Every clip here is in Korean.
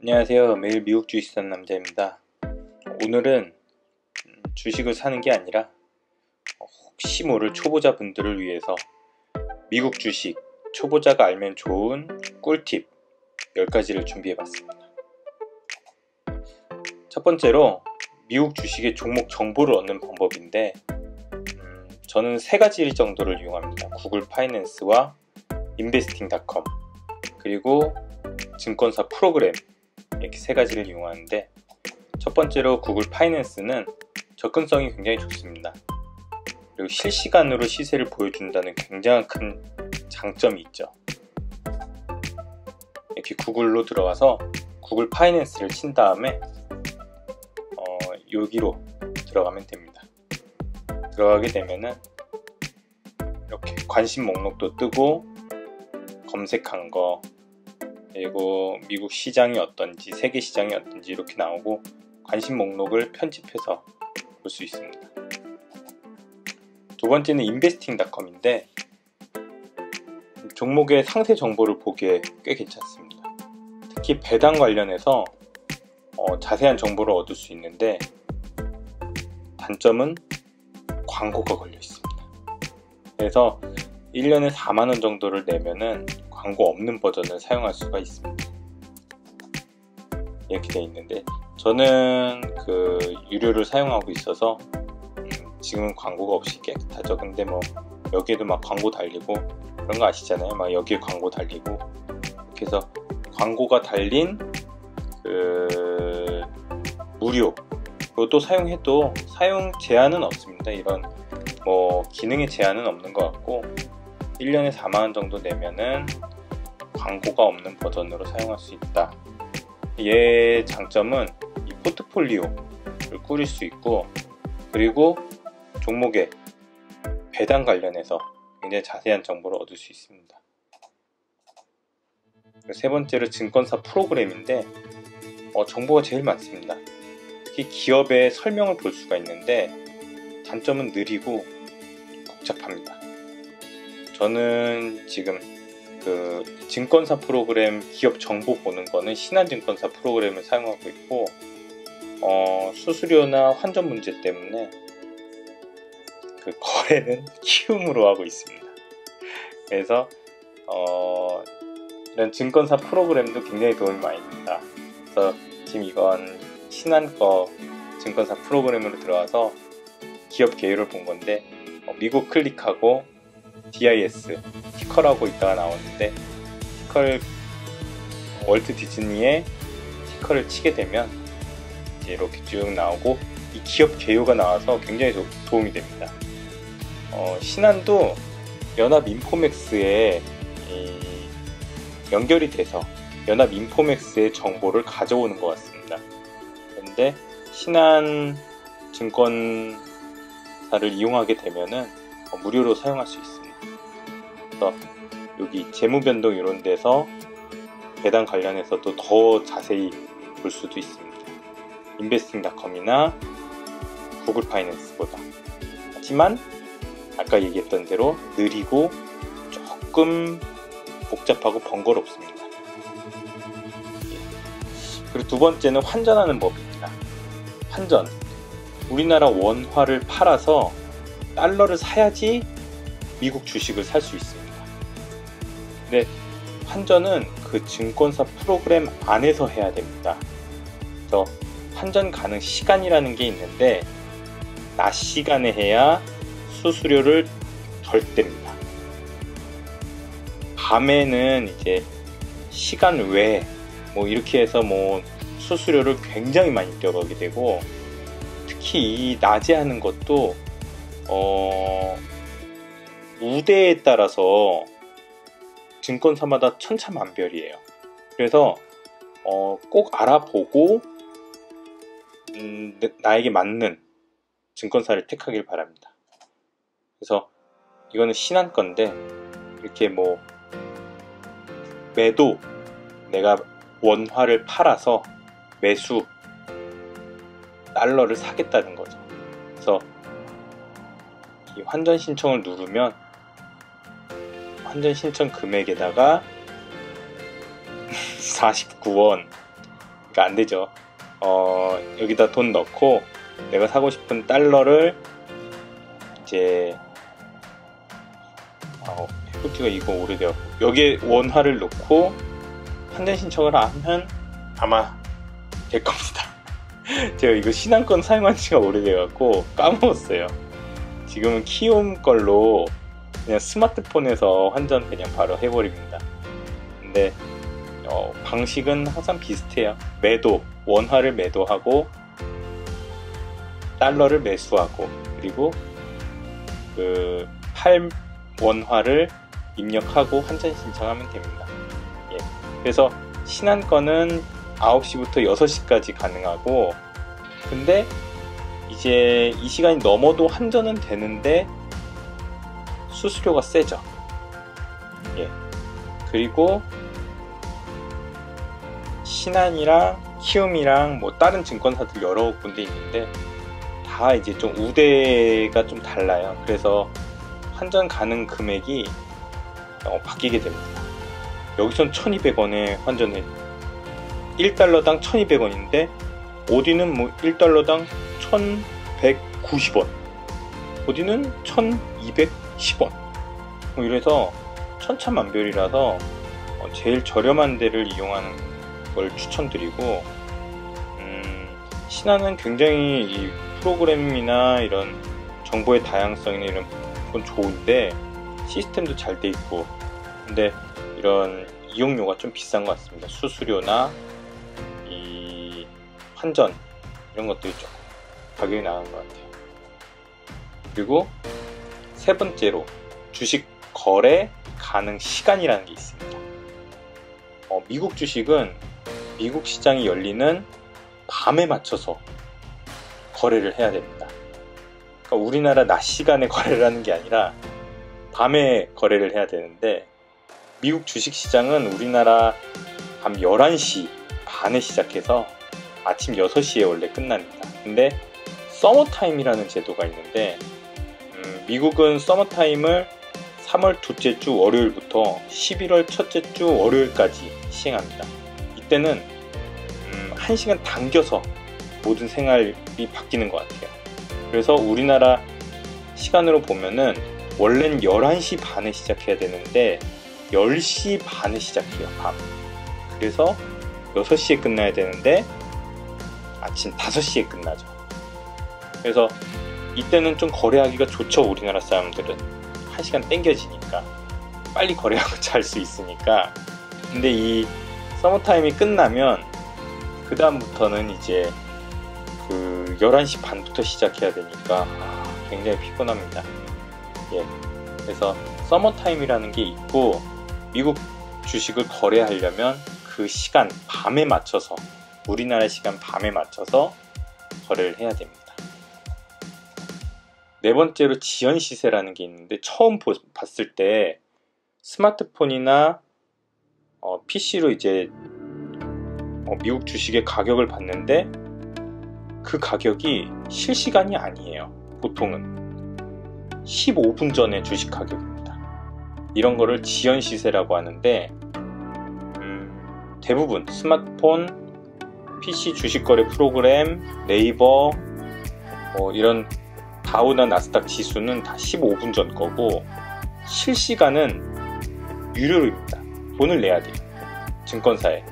안녕하세요. 매일 미국 주식 사는 남자입니다. 오늘은 주식을 사는 게 아니라 혹시 모를 초보자분들을 위해서 미국 주식 초보자가 알면 좋은 꿀팁 10가지를 준비해봤습니다. 첫 번째로 미국 주식의 종목 정보를 얻는 방법인데 저는 3가지 정도를 이용합니다. 구글 파이낸스와 인베스팅닷컴 그리고 증권사 프로그램, 이렇게 3가지를 이용하는데, 첫 번째로 구글 파이낸스는 접근성이 굉장히 좋습니다. 그리고 실시간으로 시세를 보여준다는 굉장히 큰 장점이 있죠. 이렇게 구글로 들어가서 구글 파이낸스를 친 다음에 여기로 들어가면 됩니다. 들어가게 되면은 이렇게 관심 목록도 뜨고 검색한 거, 그리고 미국 시장이 어떤지, 세계 시장이 어떤지 이렇게 나오고 관심 목록을 편집해서 볼 수 있습니다. 두 번째는 인베스팅닷컴인데 종목의 상세 정보를 보기에 꽤 괜찮습니다. 특히 배당 관련해서 자세한 정보를 얻을 수 있는데 단점은 광고가 걸려 있습니다. 그래서 1년에 4만원 정도를 내면은 광고 없는 버전을 사용할 수가 있습니다. 이렇게 되어 있는데 저는 그 유료를 사용하고 있어서 지금은 광고가 없이 깨끗하죠. 근데 뭐 여기에도 막 광고 달리고 그런 거 아시잖아요. 막 여기에 광고 달리고 이렇게 해서 광고가 달린 그 무료로도 사용해도 사용 제한은 없습니다. 이런 뭐 기능의 제한은 없는 것 같고 1년에 4만원 정도 내면은 광고가 없는 버전으로 사용할 수 있다. 얘의 장점은 이 포트폴리오를 꾸릴 수 있고, 그리고 종목의 배당 관련해서 굉장히 자세한 정보를 얻을 수 있습니다. 세 번째로 증권사 프로그램인데 정보가 제일 많습니다. 특히 기업의 설명을 볼 수가 있는데 단점은 느리고 복잡합니다. 저는 지금 그 증권사 프로그램 기업 정보 보는 거는 신한증권사 프로그램을 사용하고 있고, 수수료나 환전 문제 때문에 그 거래는 키움으로 하고 있습니다. 그래서 이런 증권사 프로그램도 굉장히 도움이 많이 됩니다. 그래서 지금 이건 신한 거 증권사 프로그램으로 들어와서 기업 개요를 본 건데 미국 클릭하고 DIS 티커라고 있다가 나오는데, 티커를 월트 디즈니의 티커를 치게 되면 이제 이렇게 쭉 나오고 이 기업 개요가 나와서 굉장히 도움이 됩니다. 신한도 연합 인포맥스에 연결이 돼서 연합 인포맥스의 정보를 가져오는 것 같습니다. 그런데 신한 증권사를 이용하게 되면은 무료로 사용할 수 있습니다. 그래서 여기 재무변동 이런 데서 배당 관련해서도 더 자세히 볼 수도 있습니다. 인베스팅닷컴이나 구글 파이낸스보다. 하지만 아까 얘기했던 대로 느리고 조금 복잡하고 번거롭습니다. 그리고 두 번째는 환전하는 법입니다. 환전. 우리나라 원화를 팔아서 달러를 사야지 미국 주식을 살 수 있습니다. 근데 환전은 그 증권사 프로그램 안에서 해야 됩니다. 그래서 환전 가능 시간이라는 게 있는데 낮 시간에 해야 수수료를 덜 뗍니다. 밤에는 이제 시간 외에 뭐 이렇게 해서 뭐 수수료를 굉장히 많이 떼어가게 되고, 특히 이 낮에 하는 것도 우대에 따라서 증권사마다 천차만별이에요. 그래서 꼭 알아보고 나에게 맞는 증권사를 택하길 바랍니다. 그래서 이거는 신한 건데 이렇게 뭐 매도, 내가 원화를 팔아서 매수 달러를 사겠다는 거죠. 그래서 이 환전 신청을 누르면 환전 신청 금액에다가 49원 그러니까 안 되죠. 여기다 돈 넣고 내가 사고 싶은 달러를 이제 해볼지가 이거 오래되었고 여기에 원화를 넣고 환전 신청을 하면 아마 될 겁니다. 제가 이거 신한건 사용한 지가 오래돼갖고 까먹었어요. 지금은 키움 걸로 그냥 스마트폰에서 환전 그냥 바로 해버립니다. 근데 방식은 항상 비슷해요. 매도, 원화를 매도하고 달러를 매수하고 그리고 그 팔 원화를 입력하고 환전 신청하면 됩니다. 예. 그래서 신한건은 9시부터 6시까지 가능하고 근데 이제 이 시간이 넘어도 환전은 되는데 수수료가 세죠. 예. 그리고 신한이랑 키움이랑 뭐 다른 증권사들 여러 군데 있는데 다 이제 좀 우대가 좀 달라요. 그래서 환전 가능 금액이 바뀌게 됩니다. 여기선 1200원에 환전해 1달러당 1200원인데 어디는 뭐 1달러당 1190원 어디는 1210원 뭐 이래서 천차만별이라서 제일 저렴한 데를 이용하는 걸 추천드리고 신한은 굉장히 이 프로그램이나 이런 정보의 다양성이나 이런 건 좋은데 시스템도 잘 돼 있고 근데 이런 이용료가 좀 비싼 것 같습니다. 수수료나 이 환전 이런 것들이 조금 가격이 나간 것 같아요. 그리고 세 번째로 주식 거래 가능 시간이라는 게 있습니다. 미국 주식은 미국 시장이 열리는 밤에 맞춰서 거래를 해야 됩니다. 그러니까 우리나라 낮 시간에 거래를 하는 게 아니라 밤에 거래를 해야 되는데 미국 주식 시장은 우리나라 밤 11시 반에 시작해서 아침 6시에 원래 끝납니다. 근데 서머타임이라는 제도가 있는데 미국은 서머타임을 3월 둘째 주 월요일부터 11월 첫째 주 월요일까지 시행합니다. 이때는 1시간 당겨서 모든 생활이 바뀌는 것 같아요. 그래서 우리나라 시간으로 보면은 원래는 11시 반에 시작해야 되는데 10시 반에 시작해요. 밤. 그래서 6시에 끝나야 되는데 아침 5시에 끝나죠. 그래서 이때는 좀 거래하기가 좋죠. 우리나라 사람들은 1시간 땡겨지니까 빨리 거래하고 잘 수 있으니까. 근데 이 서머타임이 끝나면 그 다음부터는 이제 그 11시 반부터 시작해야 되니까 굉장히 피곤합니다. 예. 그래서 서머타임이라는 게 있고 미국 주식을 거래하려면 그 시간 밤에 맞춰서 우리나라 시간 밤에 맞춰서 거래를 해야 됩니다. 네 번째로 지연 시세라는 게 있는데 처음 봤을 때 스마트폰이나 PC로 이제 미국 주식의 가격을 봤는데 그 가격이 실시간이 아니에요. 보통은 15분 전에 주식 가격입니다. 이런 거를 지연 시세라고 하는데 대부분 스마트폰, PC 주식 거래 프로그램, 네이버 이런 다우나 나스닥 지수는 다 15분 전 거고 실시간은 유료입니다. 돈을 내야 돼요. 증권사에.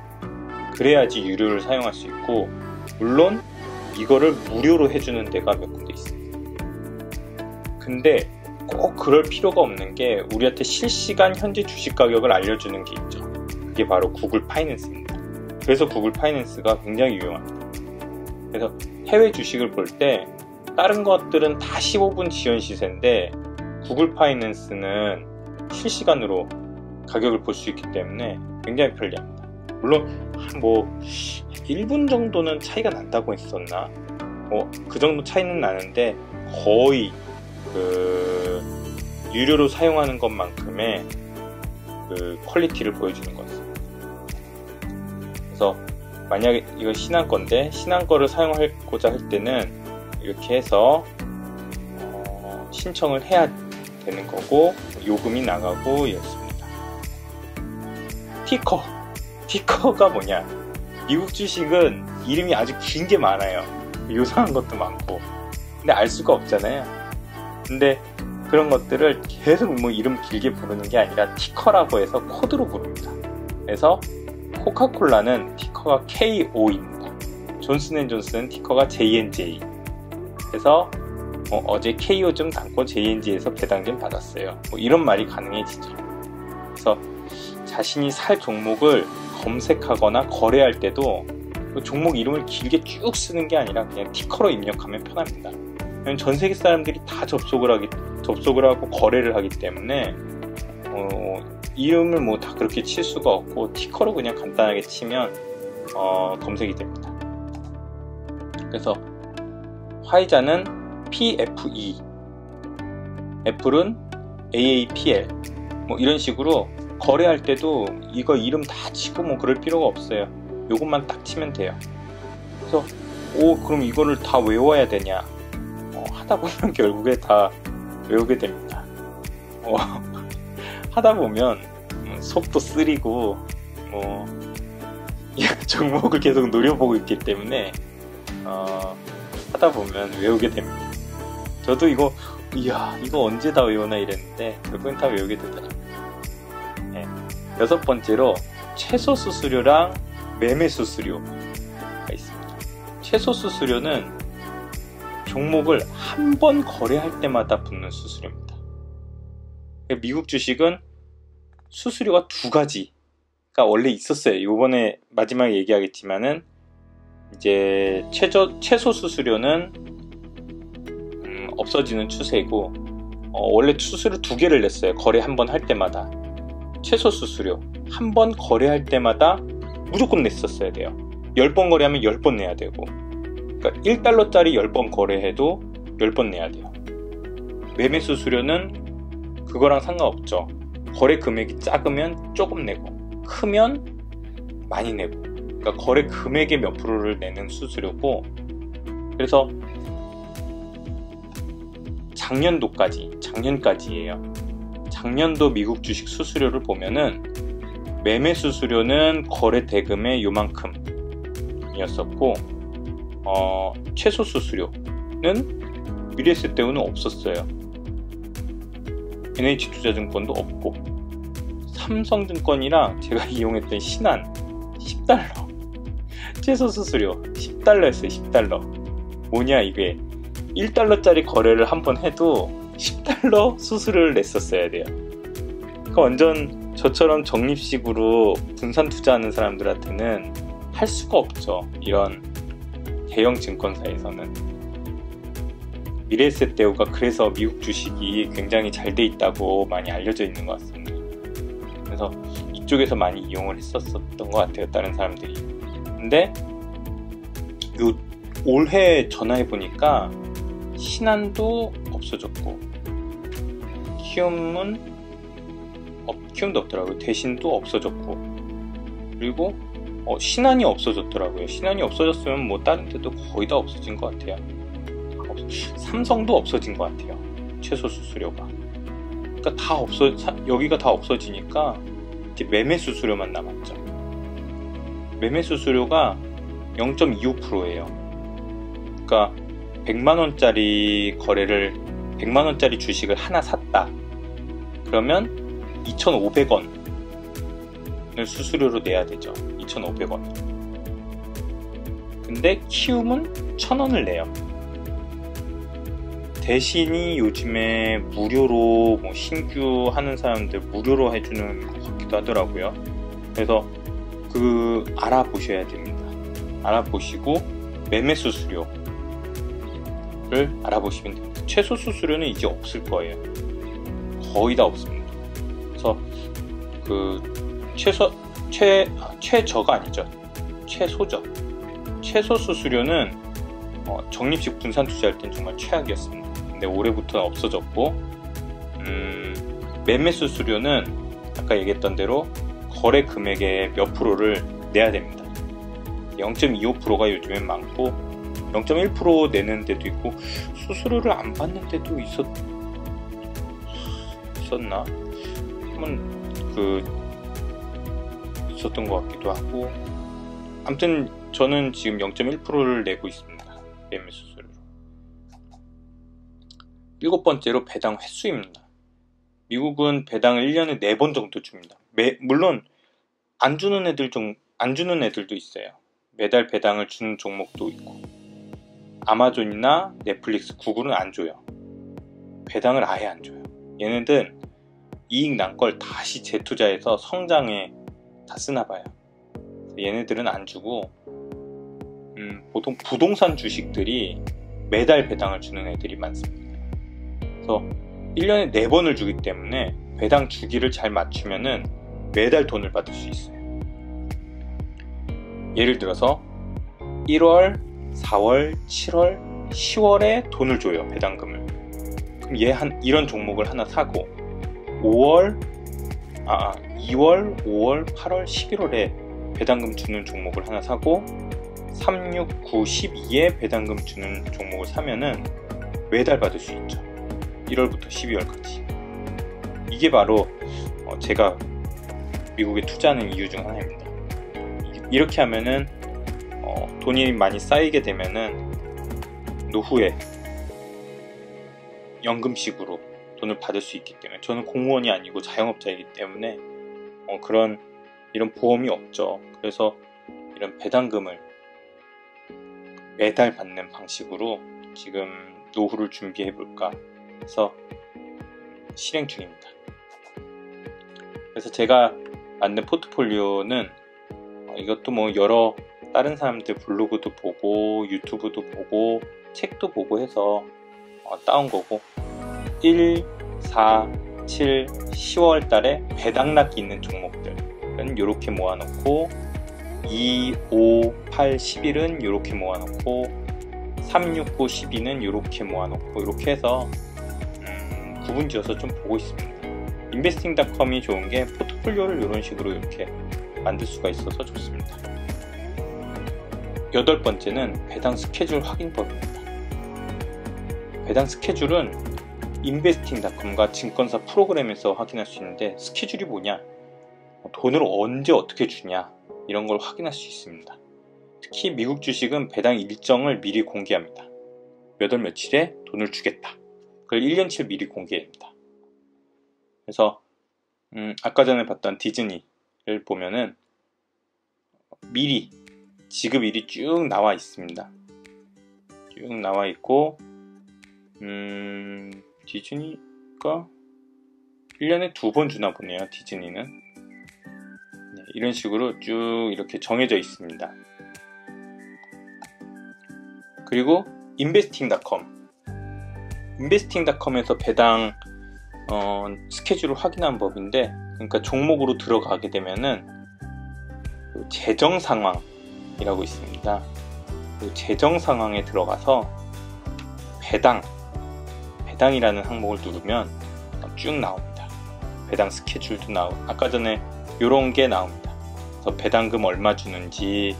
그래야지 유료를 사용할 수 있고 물론 이거를 무료로 해주는 데가 몇 군데 있습니다. 근데 꼭 그럴 필요가 없는 게 우리한테 실시간 현재 주식 가격을 알려주는 게 있죠. 그게 바로 구글 파이낸스입니다. 그래서 구글 파이낸스가 굉장히 유용합니다. 그래서 해외 주식을 볼 때 다른 것들은 다 15분 지연 시세인데 구글 파이낸스는 실시간으로 가격을 볼 수 있기 때문에 굉장히 편리합니다. 물론 뭐 1분 정도는 차이가 난다고 했었나? 그 정도 차이는 나는데 거의 그 유료로 사용하는 것만큼의 그 퀄리티를 보여주는 것 같습니다. 그래서 만약에 이거 신한 건데 신한 거를 사용하고자 할 때는 이렇게 해서 신청을 해야 되는 거고 요금이 나가고 이렇습니다. 티커가 뭐냐? 미국 주식은 이름이 아주 긴 게 많아요. 요상한 것도 많고. 근데 알 수가 없잖아요. 근데 그런 것들을 계속 뭐 이름 길게 부르는 게 아니라 티커라고 해서 코드로 부릅니다. 그래서 코카콜라는 티커가 KO입니다. 존슨앤존슨은 티커가 JNJ. 그래서 어제 KO 좀 담고 JNJ에서 배당 좀 받았어요. 뭐 이런 말이 가능해지죠. 그래서 자신이 살 종목을 검색하거나 거래할 때도 그 종목 이름을 길게 쭉 쓰는 게 아니라 그냥 티커로 입력하면 편합니다. 전 세계 사람들이 다 접속을 하고 거래를 하기 때문에 이름을 뭐 다 그렇게 칠 수가 없고 티커로 그냥 간단하게 치면 검색이 됩니다. 그래서 화이자는 PFE, 애플은 AAPL 뭐 이런 식으로 거래할 때도 이거 이름 다 치고 뭐 그럴 필요가 없어요. 요것만 딱 치면 돼요. 그래서 그럼 이거를 다 외워야 되냐? 하다 보면 결국에 다 외우게 됩니다. 하다 보면 속도 쓰리고 종목을 계속 노려보고 있기 때문에 하다 보면 외우게 됩니다. 저도 이거 언제 다 외우나 이랬는데 결국엔 다 외우게 되더라고요. 네. 6번째로 최소 수수료랑 매매 수수료가 있습니다. 최소 수수료는 종목을 한 번 거래할 때마다 붙는 수수료입니다. 미국 주식은 수수료가 두 가지가 원래 있었어요. 이번에 마지막에 얘기하겠지만은 이제 최소 수수료는 없어지는 추세고 원래 수수료 2개를 냈어요. 거래 한 번 할 때마다. 최소 수수료 한 번 거래할 때마다 무조건 냈었어야 돼요. 10번 거래하면 10번 내야 되고, 그러니까 1달러짜리 10번 거래해도 10번 내야 돼요. 매매 수수료는 그거랑 상관없죠. 거래 금액이 작으면 조금 내고 크면 많이 내고, 그러니까 거래 금액의 몇 프로를 내는 수수료고, 그래서 작년까지예요. 작년도 미국 주식 수수료를 보면은 매매 수수료는 거래 대금의 요만큼이었었고 최소 수수료는 미래에셋대우는 없었어요. NH투자증권도 없고, 삼성증권이랑 제가 이용했던 신한 10달러 최소 수수료 10달러였어요. 10달러. 뭐냐 이게 1달러짜리 거래를 한번 해도 10달러 수수료를 냈었어야 돼요. 그러니까 완전 저처럼 적립식으로 분산 투자하는 사람들한테는 할 수가 없죠. 이런 대형 증권사에서는. 미래에셋대우가 그래서 미국 주식이 굉장히 잘 돼 있다고 많이 알려져 있는 것 같습니다. 그래서 이쪽에서 많이 이용을 했었던 것 같아요. 다른 사람들이. 근데 올해 전화해보니까 신한도 없어졌고 키움도 없더라고요. 대신도 없어졌고, 그리고 신한이 없어졌더라고요. 신한이 없어졌으면 뭐 다른 데도 거의 다 없어진 것 같아요. 삼성도 없어진 것 같아요. 최소 수수료가. 그러니까 여기가 다 없어지니까 이제 매매 수수료만 남았죠. 매매 수수료가 0.25%예요. 그러니까 100만원짜리 거래를 100만원짜리 주식을 하나 샀다. 그러면 2,500원을 수수료로 내야 되죠. 2,500원. 근데 키움은 1,000원을 내요. 대신이 요즘에 무료로 뭐 신규 하는 사람들 무료로 해주는 것 같기도 하더라고요. 그래서 알아보셔야 됩니다. 알아보시고 매매 수수료를 알아보시면 됩니다. 최소 수수료는 이제 없을 거예요. 거의 다 없습니다. 그래서 최저가 아니죠. 최소죠. 최소 수수료는 적립식 분산 투자할 땐 정말 최악이었습니다. 근데 올해부터는 없어졌고, 매매 수수료는 아까 얘기했던 대로 거래 금액의 몇 프로를 내야 됩니다. 0.25%가 요즘엔 많고 0.1% 내는 데도 있고 수수료를 안 받는 데도 있었나? 한번 있었던 것 같기도 하고, 아무튼 저는 지금 0.1%를 내고 있습니다. 매매 수수료로. 7번째로 배당 횟수입니다. 미국은 배당을 1년에 4번 정도 줍니다. 물론 안 주는 애들도 있어요. 매달 배당을 주는 종목도 있고, 아마존이나 넷플릭스, 구글은 안 줘요. 배당을 아예 안 줘요. 얘네들 이익 난 걸 다시 재투자해서 성장에 다 쓰나 봐요. 얘네들은 안 주고, 보통 부동산 주식들이 매달 배당을 주는 애들이 많습니다. 그래서 1년에 4번을 주기 때문에 배당 주기를 잘 맞추면은 매달 돈을 받을 수 있어요. 예를 들어서 1월, 4월, 7월, 10월에 돈을 줘요. 배당금을. 그럼 이런 종목을 하나 사고 2월, 5월, 8월, 11월에 배당금 주는 종목을 하나 사고 3, 6, 9, 12에 배당금 주는 종목을 사면은 매달 받을 수 있죠. 1월부터 12월까지. 이게 바로 제가 미국에 투자하는 이유 중 하나입니다. 이렇게 하면은 돈이 많이 쌓이게 되면은 노후에 연금식으로 돈을 받을 수 있기 때문에, 저는 공무원이 아니고 자영업자이기 때문에 이런 보험이 없죠. 그래서 이런 배당금을 매달 받는 방식으로 지금 노후를 준비해 볼까 해서 실행 중입니다. 그래서 제가 만든 포트폴리오는 이것도 뭐 여러 다른 사람들 블로그도 보고 유튜브도 보고 책도 보고 해서 따온 거고, 1, 4, 7, 10월 달에 배당락이 있는 종목들은 이렇게 모아놓고 2, 5, 8, 11은 이렇게 모아놓고 3, 6, 9, 12는 이렇게 모아놓고 이렇게 해서 구분지어서 좀 보고 있습니다. 인베스팅닷컴이 좋은 게 포트폴리오를 이런 식으로 이렇게 만들 수가 있어서 좋습니다. 8번째는 배당 스케줄 확인법입니다. 배당 스케줄은 인베스팅닷컴과 증권사 프로그램에서 확인할 수 있는데, 스케줄이 뭐냐? 돈을 언제 어떻게 주냐? 이런 걸 확인할 수 있습니다. 특히 미국 주식은 배당 일정을 미리 공개합니다. 몇 월 며칠에 돈을 주겠다. 그걸 1년치를 미리 공개합니다. 그래서 아까 전에 봤던 디즈니를 보면은 미리 지급일이 쭉 나와 있습니다. 쭉 나와 있고 디즈니가 1년에 2번 주나 보네요. 디즈니는 이런 식으로 쭉 이렇게 정해져 있습니다. 그리고 인베스팅닷컴에서 배당 스케줄을 확인한 법인데, 그러니까 종목으로 들어가게 되면은 재정 상황이라고 있습니다. 재정 상황에 들어가서 배당이라는 항목을 누르면 쭉 나옵니다. 배당 스케줄도 나오고, 아까 전에 요런 게 나옵니다. 그래서 배당금 얼마 주는지,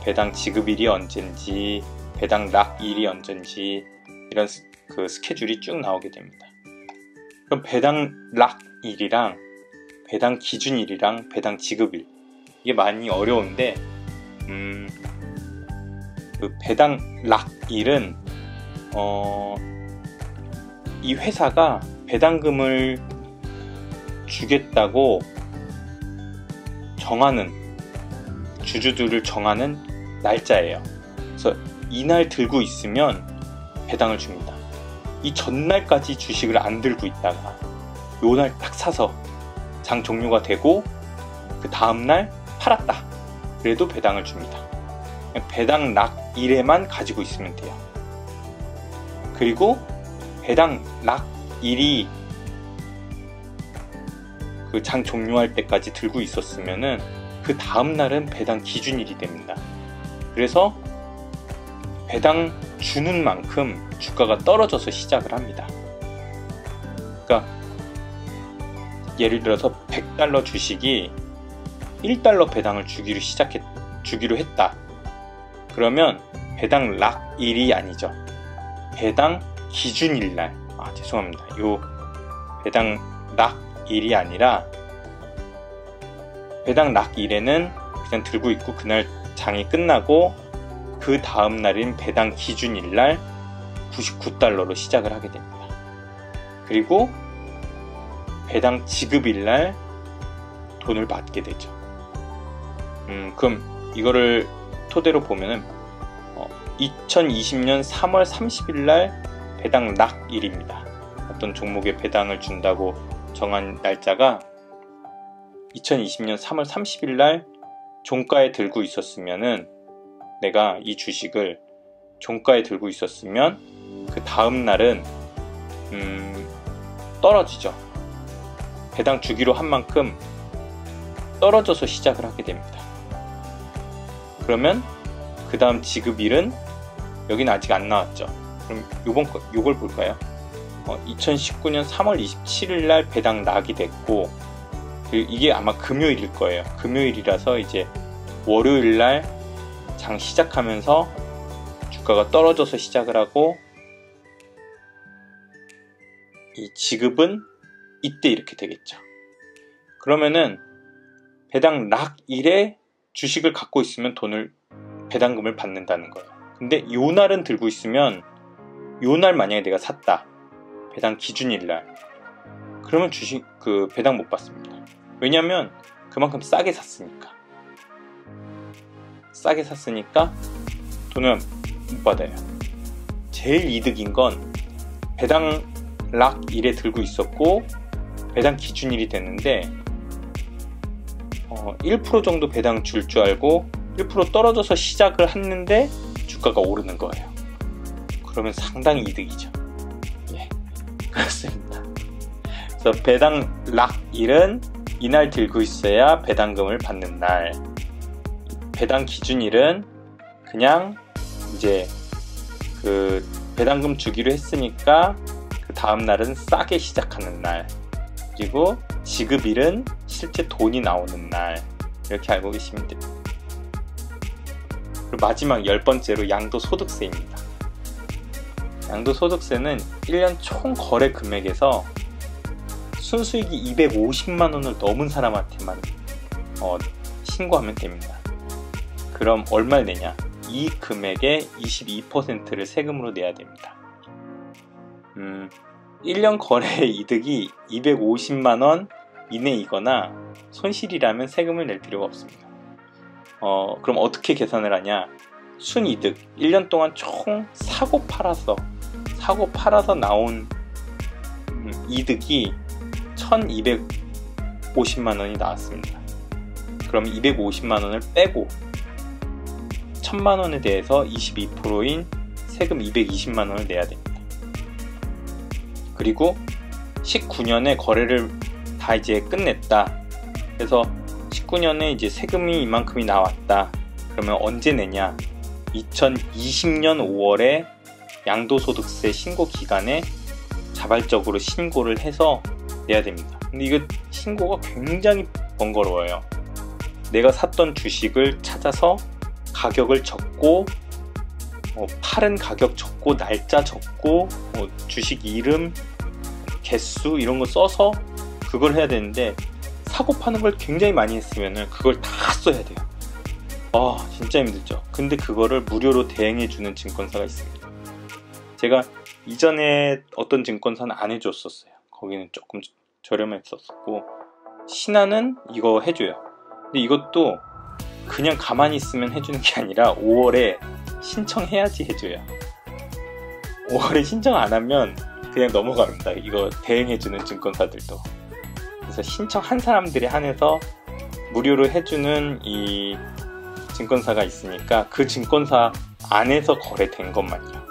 배당 지급일이 언젠지, 배당 락일이 언젠지, 이런 그 스케줄이 쭉 나오게 됩니다. 그럼 배당 락일이랑 배당 기준일이랑 배당 지급일, 이게 많이 어려운데 그 배당 락일은 이 회사가 배당금을 주겠다고 정하는, 주주들을 정하는 날짜예요. 그래서 이날 들고 있으면 배당을 줍니다. 이 전날까지 주식을 안 들고 있다가 요날 딱 사서 장 종료가 되고 그 다음날 팔았다. 그래도 배당을 줍니다. 배당 락일에만 가지고 있으면 돼요. 그리고 배당 락일이 그 장 종료할 때까지 들고 있었으면은 그 다음날은 배당 기준일이 됩니다. 그래서 배당 주는 만큼 주가가 떨어져서 시작을 합니다. 그러니까 예를 들어서 $100 주식이 $1 배당을 주기로 했다. 그러면 배당 락일이 아니죠. 배당 기준일날, 죄송합니다. 요 배당 락일이 아니라 배당 락일에는 그냥 들고 있고 그날 장이 끝나고 그 다음 날인 배당 기준일날 99달러로 시작을 하게 됩니다. 그리고 배당 지급일날 돈을 받게 되죠. 그럼 이거를 토대로 보면은 2020년 3월 30일날 배당 락일입니다. 어떤 종목에 배당을 준다고 정한 날짜가 2020년 3월 30일날 종가에 들고 있었으면은, 내가 이 주식을 종가에 들고 있었으면 그 다음 날은 떨어지죠. 배당 주기로 한 만큼 떨어져서 시작을 하게 됩니다. 그러면 그 다음 지급일은 여기는 아직 안 나왔죠. 그럼 요걸 볼까요? 2019년 3월 27일 날 배당 락이 됐고, 이게 아마 금요일일 거예요. 금요일이라서 이제 월요일 날 장 시작하면서 주가가 떨어져서 시작을 하고, 이 지급은 이때 이렇게 되겠죠. 그러면은 배당 락일에 주식을 갖고 있으면 배당금을 받는다는 거예요. 근데 요 날은 들고 있으면, 요 날 만약에 내가 샀다, 배당 기준일날, 그러면 배당 못 받습니다. 왜냐면 그만큼 싸게 샀으니까. 싸게 샀으니까 돈을 못 받아요. 제일 이득인 건 배당 락일에 들고 있었고 배당 기준일이 됐는데 1% 정도 배당 줄 알고 1% 떨어져서 시작을 했는데 주가가 오르는 거예요. 그러면 상당히 이득이죠. 예, 그렇습니다. 그래서 배당 락일은 이날 들고 있어야 배당금을 받는 날, 배당 기준일은 그냥 이제 그 배당금 주기로 했으니까 그 다음 날은 싸게 시작하는 날, 그리고 지급일은 실제 돈이 나오는 날, 이렇게 알고 계시면 됩니다. 그리고 마지막 10번째로 양도소득세입니다. 양도소득세는 1년 총 거래 금액에서 순수익이 250만원을 넘은 사람한테만 신고하면 됩니다. 그럼 얼마를 내냐? 이 금액의 22%를 세금으로 내야 됩니다. 1년 거래의 이득이 250만원 이내이거나 손실이라면 세금을 낼 필요가 없습니다. 그럼 어떻게 계산을 하냐? 순이득, 1년 동안 총 사고 팔아서 나온 이득이 1250만원이 나왔습니다. 그럼 250만원을 빼고 1000만원에 대해서 22%인 세금 220만원을 내야 됩니다. 그리고 19년에 거래를 다 이제 끝냈다. 그래서 19년에 이제 세금이 이만큼이 나왔다. 그러면 언제 내냐? 2020년 5월에 양도소득세 신고 기간에 자발적으로 신고를 해서 내야 됩니다. 근데 이거 신고가 굉장히 번거로워요. 내가 샀던 주식을 찾아서 가격을 적고 팔은 가격 적고 날짜 적고 주식 이름, 개수 이런 거 써서 그걸 해야 되는데, 사고 파는 걸 굉장히 많이 했으면 그걸 다 써야 돼요. 진짜 힘들죠. 근데 그거를 무료로 대행해주는 증권사가 있습니다. 제가 이전에 어떤 증권사는 안 해줬었어요. 거기는 조금 저렴했었고, 신한은 이거 해줘요. 근데 이것도 그냥 가만히 있으면 해주는 게 아니라 5월에 신청해야지 해줘요. 5월에 신청 안 하면 그냥 넘어갑니다. 이거 대행해주는 증권사들도. 그래서 신청한 사람들에 한해서 무료로 해주는 이 증권사가 있으니까 그 증권사 안에서 거래된 것만요.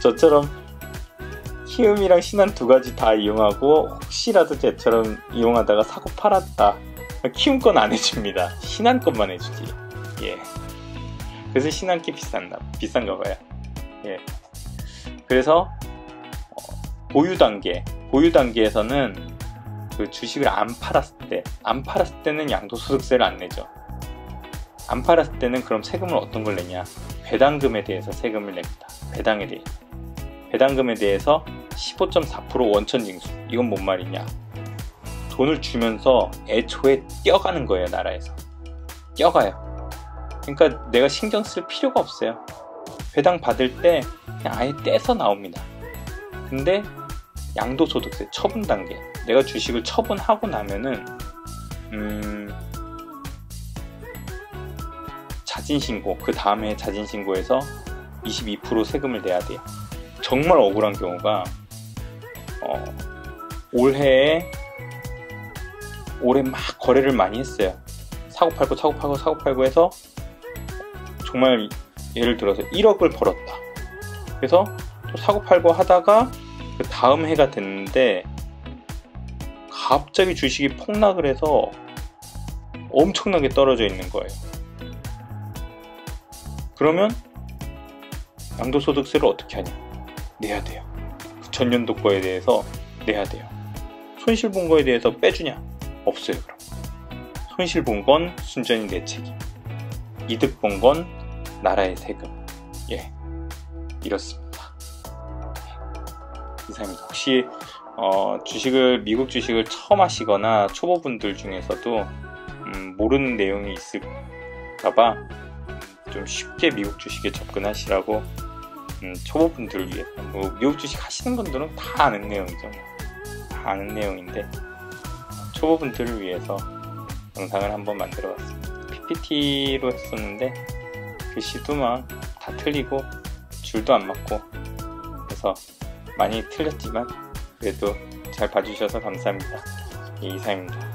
저처럼 키움이랑 신한 두 가지 다 이용하고 혹시라도 쟤처럼 이용하다가 사고 팔았다, 키움 건 안 해줍니다. 신한 것만 해주지. 예. 그래서 신한 게 비싼가 봐요. 예. 그래서 보유 단계에서는 그 주식을 안 팔았을 때는 양도소득세를 안 내죠. 안 팔았을 때는 그럼 세금을 어떤 걸 내냐? 배당금에 대해서 세금을 냅니다. 배당금에 대해서 15.4% 원천징수. 이건 뭔 말이냐? 돈을 주면서 애초에 떼어가는 거예요, 나라에서. 껴가요. 그러니까 내가 신경 쓸 필요가 없어요. 배당 받을 때 그냥 아예 떼서 나옵니다. 근데 양도소득세 처분 단계, 내가 주식을 처분하고 나면은 자진신고, 그 다음에 자진신고해서 22% 세금을 내야 돼요. 정말 억울한 경우가 올해 막 거래를 많이 했어요. 사고팔고 해서 정말 예를 들어서 1억을 벌었다. 그래서 또 사고팔고 하다가 그 다음 해가 됐는데 갑자기 주식이 폭락을 해서 엄청나게 떨어져 있는 거예요. 그러면 양도소득세를 어떻게 하냐? 내야 돼요. 전년도 거에 대해서 내야 돼요. 손실 본 거에 대해서 빼주냐? 없어요. 그럼 손실 본 건 순전히 내 책임, 이득 본 건 나라의 세금. 예, 이렇습니다. 이상입니다. 혹시 미국 주식을 처음 하시거나 초보분들 중에서도 모르는 내용이 있을까봐 좀 쉽게 미국 주식에 접근하시라고 초보분들을 위해, 미국 주식 하시는 분들은 다 아는 내용이죠. 다 아는 내용인데 초보분들을 위해서 영상을 한번 만들어 봤습니다. PPT로 했었는데 글씨도 막 다 틀리고 줄도 안 맞고 그래서 많이 틀렸지만 그래도 잘 봐주셔서 감사합니다. 이상입니다.